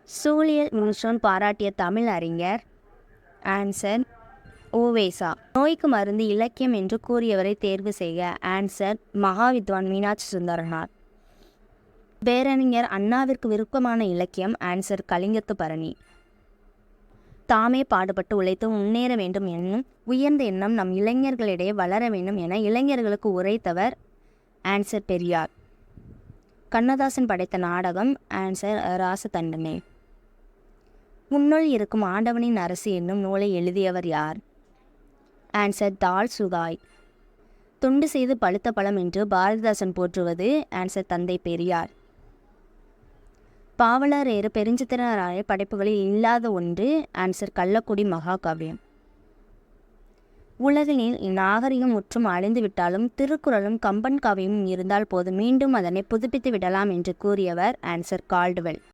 சூழியல் முன்சோன் பாராட்டிய தமிழ் அறிஞர். ஆன்சர் ஓவேசா. நோய்க்கு மருந்து இலக்கியம் என்று கூறியவரை தேர்வு செய்க. ஆன்சர் மகாவித்வான் மீனாட்சி சுந்தரனார். பேரறிஞர் அண்ணாவிற்கு விருப்பமான இலக்கியம். ஆன்சர் கலிங்கத்து பரணி. தாமே பாடுபட்டு உழைத்து முன்னேற வேண்டும் என்னும் உயர்ந்த எண்ணம் நம் இளைஞர்களிடையே வளர வேண்டும் என இளைஞர்களுக்கு உரைத்தவர். ஆன்சர் பெரியார். கண்ணதாசன் படைத்த நாடகம். ஆன்சர் ராசதண்டனை. முன்னுள் இருக்கும் ஆண்டவனின் அரசு என்னும் நூலை எழுதியவர் யார்? ஆன்சர் தால் சுகாய். தொண்டு செய்து பழுத்த பழம் என்று பாரதிதாசன் போற்றுவது. ஆன்சர் தந்தை பெரியார். பாவலர் ஏறு பெருஞ்சித்திரனாய படைப்புகளில் இல்லாத ஒன்று. ஆன்சர் கள்ளக்குடி மகாகாவியம். உலகினில் நாகரிகம் முற்றும் அழிந்து விட்டாலும் திருக்குறளும் கம்பன் காவியமும் இருந்தால் போது மீண்டும் அதனை புதுப்பித்து விடலாம் என்று கூறியவர். Answer Caldwell.